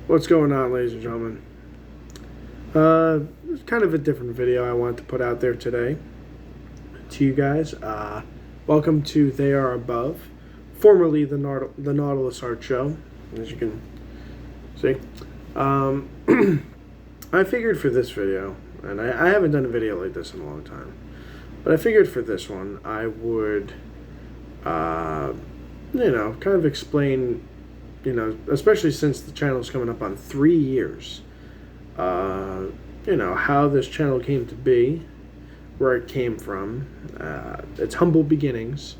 What's going on, ladies and gentlemen? It's kind of a different video I wanted to put out there today to you guys. Welcome to They Are Above, formerly the Nautilus Art Show, as you can see. I figured for this video, and I haven't done a video like this in a long time, but I figured for this one I would, kind of explain, especially since the channel is coming up on 3 years, how this channel came to be, where it came from, its humble beginnings.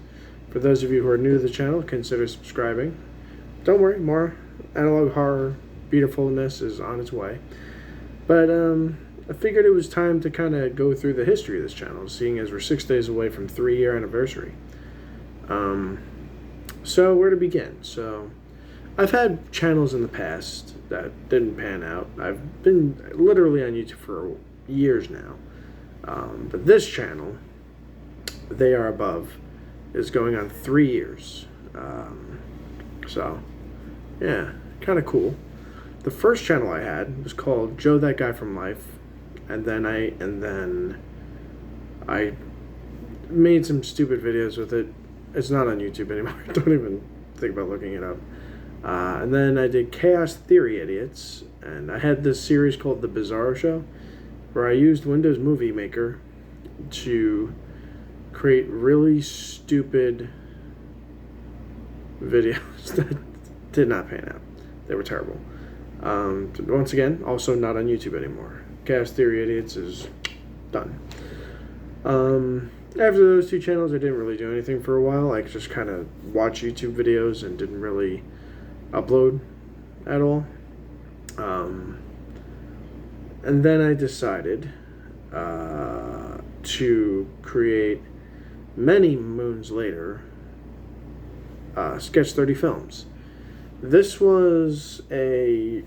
For those of you who are new to the channel, consider subscribing. Don't worry, more analog horror beautifulness is on its way. But I figured it was time to kind of go through the history of this channel, seeing as we're 6 days away from 3-year anniversary. So where to begin? So I've had channels in the past that didn't pan out. I've been literally on YouTube for years now. But this channel, They Are Above, is going on 3 years. So, yeah, kind of cool. The first channel I had was called Joe That Guy from Life, and then I made some stupid videos with it. It's not on YouTube anymore. Don't even think about looking it up. And then I did Chaos Theory Idiots, and I had this series called The Bizarro Show, where I used Windows Movie Maker to create really stupid videos that did not pan out. They were terrible. Once again, also not on YouTube anymore. Chaos Theory Idiots is done. After those two channels, I didn't really do anything for a while. I just kind of watched YouTube videos and didn't really upload at all. And then I decided to create, many moons later, Sketch 30 Films. This was a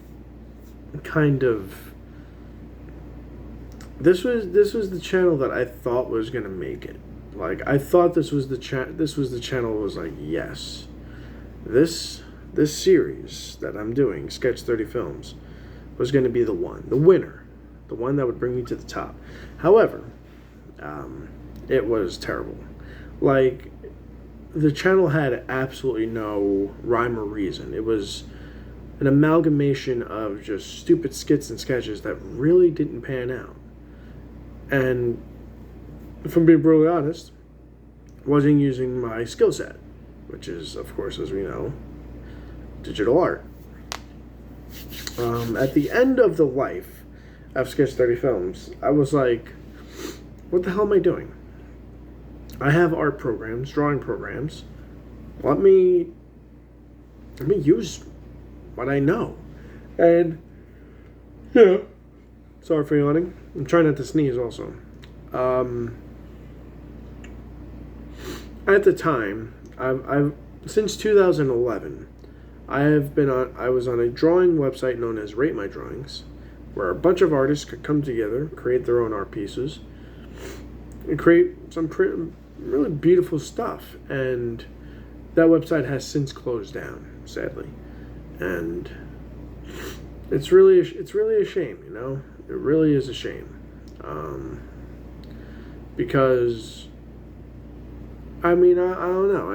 kind of... This was the channel that I thought was gonna make it. Like, I thought this was the channel was like, yes, this series that I'm doing, Sketch 30 Films, was gonna be the winner, the one that would bring me to the top. However, it was terrible. Like, the channel had absolutely no rhyme or reason. It was an amalgamation of just stupid skits and sketches that really didn't pan out. And if I'm being brutally honest, wasn't using my skill set, which is, of course, as we know, digital art. At the end of the life of Sketch 30 Films, I was like, what the hell am I doing? I have art programs, drawing programs. Let me use what I know. And, sorry for yawning. I'm trying not to sneeze also. At the time, I've since 2011, I was on a drawing website known as Rate My Drawings, where a bunch of artists could come together, create their own art pieces, and create some really beautiful stuff. And that website has since closed down, sadly. And it's really a shame, It really is a shame. Because, I don't know,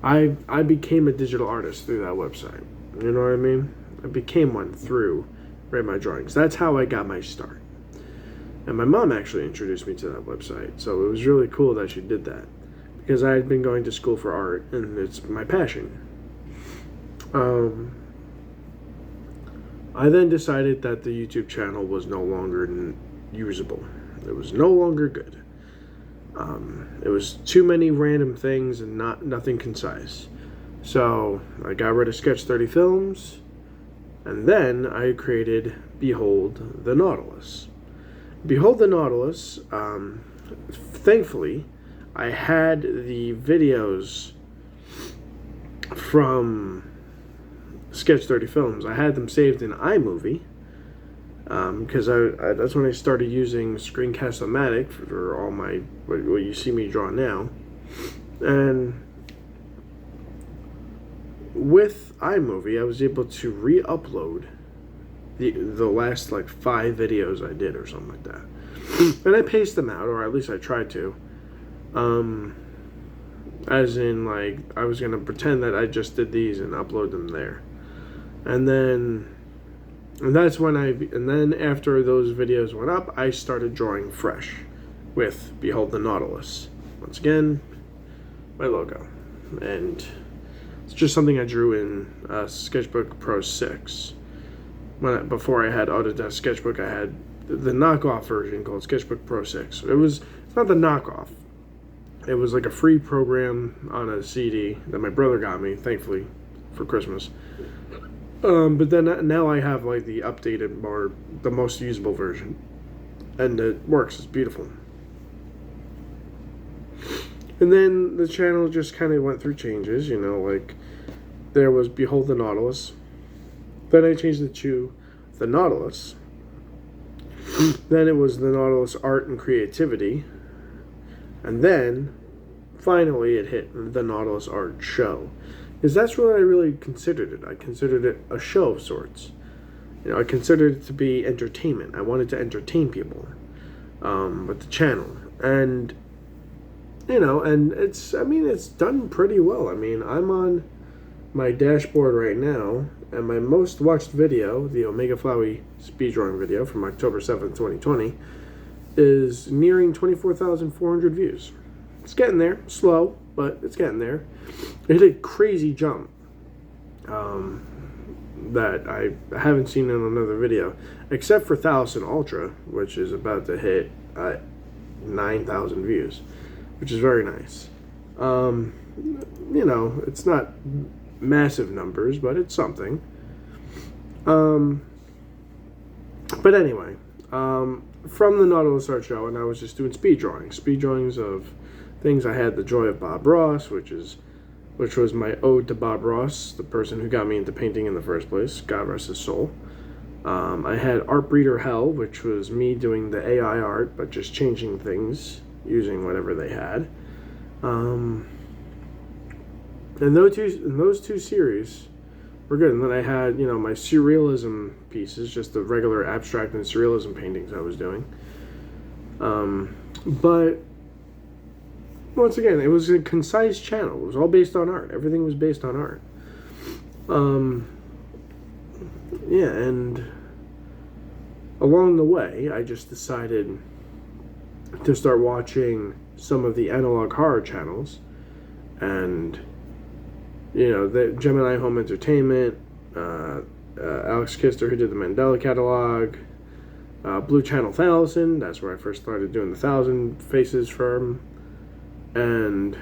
I became a digital artist through that website. You know what I mean? I became one through Rate My Drawings. That's how I got my start. And my mom actually introduced me to that website, so it was really cool that she did that, because I had been going to school for art, and it's my passion. I then decided that the YouTube channel was no longer usable. It was no longer good. It was too many random things and nothing concise. So I got rid of Sketch 30 Films, and then I created Behold the Nautilus. Behold the Nautilus, thankfully, I had the videos from Sketch 30 Films. I had them saved in iMovie, because that's when I started using Screencast-O-Matic for all my, what you see me draw now. And with iMovie, I was able to re-upload the last like 5 videos I did or something like that, and I paced them out, or at least I tried to. As in, like, I was gonna pretend that I just did these and upload them there, and that's when and then after those videos went up, I started drawing fresh with Behold the Nautilus. Once again, my logo, and it's just something I drew in Sketchbook Pro 6. Before I had Autodesk Sketchbook, I had the knockoff version called Sketchbook Pro 6. It's not the knockoff. It was like a free program on a CD that my brother got me, thankfully, for Christmas. But then now I have like the updated, or the most usable version, and it works. It's beautiful. And then the channel just kind of went through changes, like there was Behold the Nautilus. Then I changed it to the Nautilus. Then it was the Nautilus Art and Creativity. And then, finally, it hit the Nautilus Art Show. Because that's what I really considered it. I considered it a show of sorts. I considered it to be entertainment. I wanted to entertain people with the channel. And, and it's done pretty well. I'm on my dashboard right now, and my most watched video, the Omega Flowey speed drawing video from October 7th, 2020, is nearing 24,400 views. It's getting there, slow, but it's getting there. It hit a crazy jump that I haven't seen in another video, except for Thalison Ultra, which is about to hit 9,000 views, which is very nice. It's not massive numbers, but it's something. But anyway, from the Nautilus Art Show, and I was just doing speed drawings of things. I had The Joy of Bob Ross, which was my ode to Bob Ross, the person who got me into painting in the first place. God rest his soul. I had Art Breeder Hell, which was me doing the AI art, but just changing things using whatever they had. And those two series were good. And then I had, my surrealism pieces, just the regular abstract and surrealism paintings I was doing. But once again, it was a concise channel. It was all based on art. Everything was based on art. And along the way, I just decided to start watching some of the analog horror channels, and the Gemini Home Entertainment, Alex Kister, who did the Mandela Catalog, Blue Channel 1000. That's where I first started doing the 1,000 Faces firm, and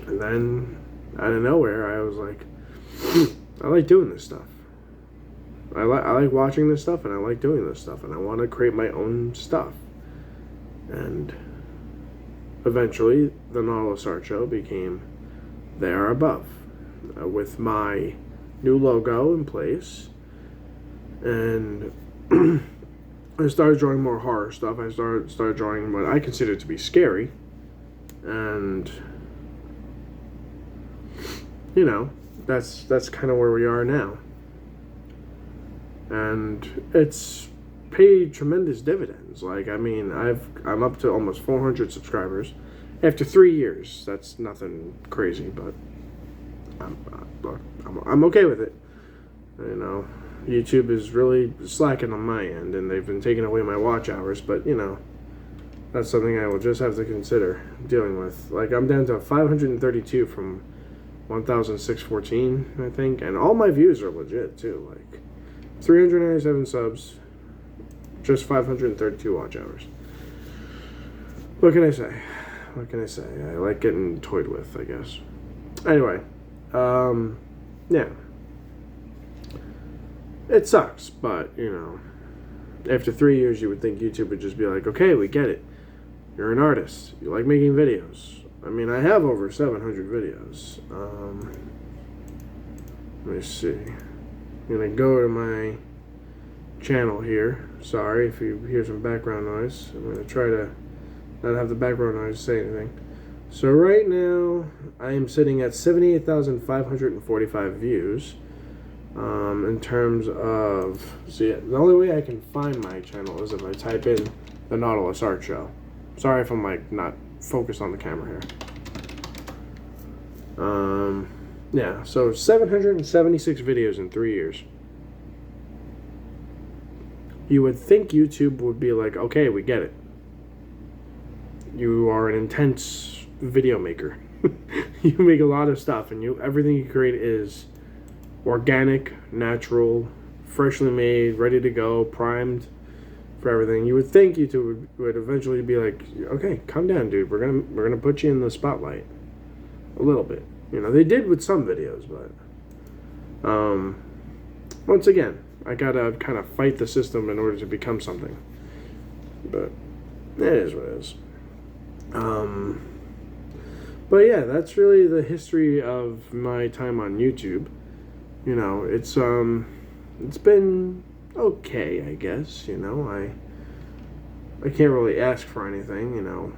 then out of nowhere, I was like, I like doing this stuff. I like watching this stuff, and I like doing this stuff, and I want to create my own stuff. And eventually, the Nautilus Art Show became There Above, with my new logo in place. And I started drawing more horror stuff. I started drawing what I consider to be scary. And, that's kind of where we are now. And it's paid tremendous dividends. I'm up to almost 400 subscribers after 3 years. That's nothing crazy, but I'm okay with it. YouTube is really slacking on my end, and they've been taking away my watch hours, but that's something I will just have to consider dealing with. I'm down to 532 from 1,614, I think, and all my views are legit too. 397 subs, just 532 watch hours. What can I say? I like getting toyed with, I guess. Anyway, yeah. It sucks, but, after 3 years, you would think YouTube would just be like, okay, we get it. You're an artist. You like making videos. I have over 700 videos. Let me see. I'm going to go to my channel here. Sorry if you hear some background noise. I'm going to try to not have the background noise say anything. So right now, I am sitting at 78,545 views. In terms of, see, the only way I can find my channel is if I type in the Nautilus Art Show. Sorry if I'm like not focused on the camera here. Yeah, so 776 videos in 3 years. You would think YouTube would be like, okay, we get it. You are an intense video maker. You make a lot of stuff, and everything you create is organic, natural, freshly made, ready to go, primed for everything. You would think YouTube would eventually be like, okay, calm down, dude. We're gonna put you in the spotlight a little bit. You know, they did with some videos, but once again, I gotta kind of fight the system in order to become something. But it is what it is. But yeah, that's really the history of my time on YouTube. You know, it's been okay, I guess. You know, I can't really ask for anything. You know,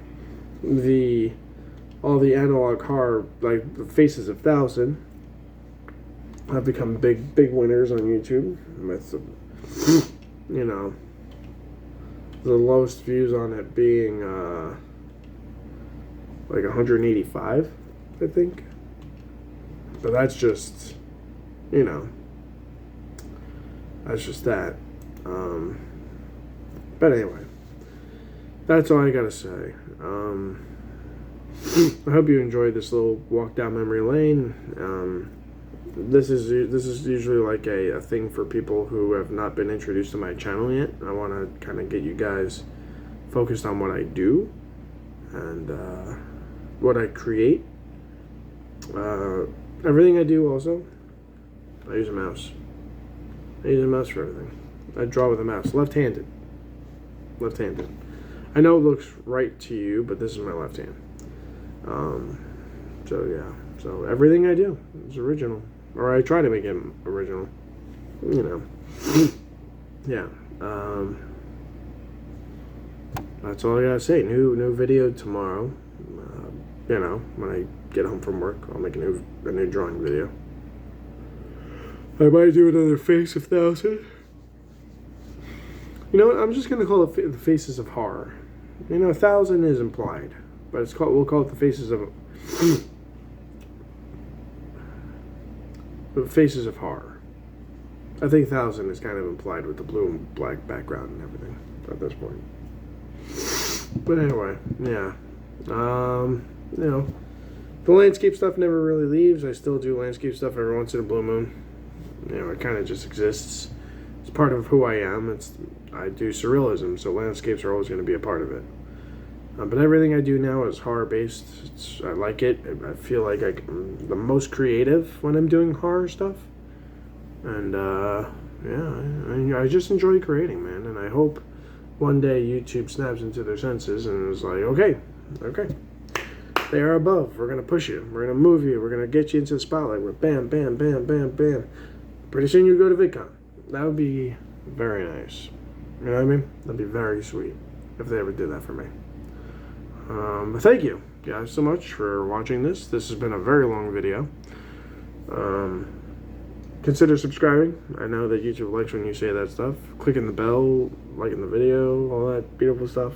all the analog horror, like the Faces of Thousand, have become big winners on YouTube with, you know, the lowest views on it being like 185, I think. But that's just, you know, that's just that. But anyway, that's all I gotta say. I hope you enjoyed this little walk down memory lane. This is usually like a thing for people who have not been introduced to my channel yet. I want to kind of get you guys focused on what I do and what I create. Everything I do also, I use a mouse. I use a mouse for everything. I draw with a mouse, left-handed. Left-handed. I know it looks right to you, but this is my left hand. So yeah. So everything I do is original. Or I try to make it original. You know. Yeah. That's all I gotta say. New video tomorrow. You know, when I get home from work, I'll make a new drawing video. I might do another Face of Thousand. You know what? I'm just gonna call it the Faces of Horror. You know, 1,000 is implied, but we'll call it the Faces of the Faces of Horror. I think 1,000 is kind of implied with the blue and black background and everything at this point. But anyway, yeah. You know, the landscape stuff never really leaves. I still do landscape stuff every once in a blue moon. You know, it kind of just exists. It's part of who I am. I do surrealism, so landscapes are always going to be a part of it. But everything I do now is horror-based. I like it. I feel like I'm the most creative when I'm doing horror stuff. And, yeah, I just enjoy creating, man. And I hope one day YouTube snaps into their senses and is like, okay, they are above. We're going to push you. We're going to move you. We're going to get you into the spotlight. We're bam, bam, bam, bam, bam. Pretty soon you go to VidCon. That would be very nice. You know what I mean? That'd be very sweet if they ever did that for me. But thank you guys so much for watching this. This has been a very long video. Consider subscribing. I know that YouTube likes when you say that stuff. Clicking the bell, liking the video, all that beautiful stuff.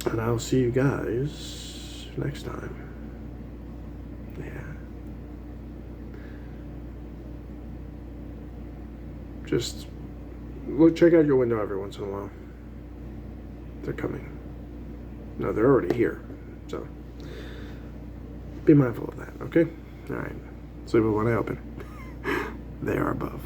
And I'll see you guys next time. Yeah. Just check out your window every once in a while. They're coming. No, they're already here. So be mindful of that, okay? All right. Sleep with one eye open. They are above.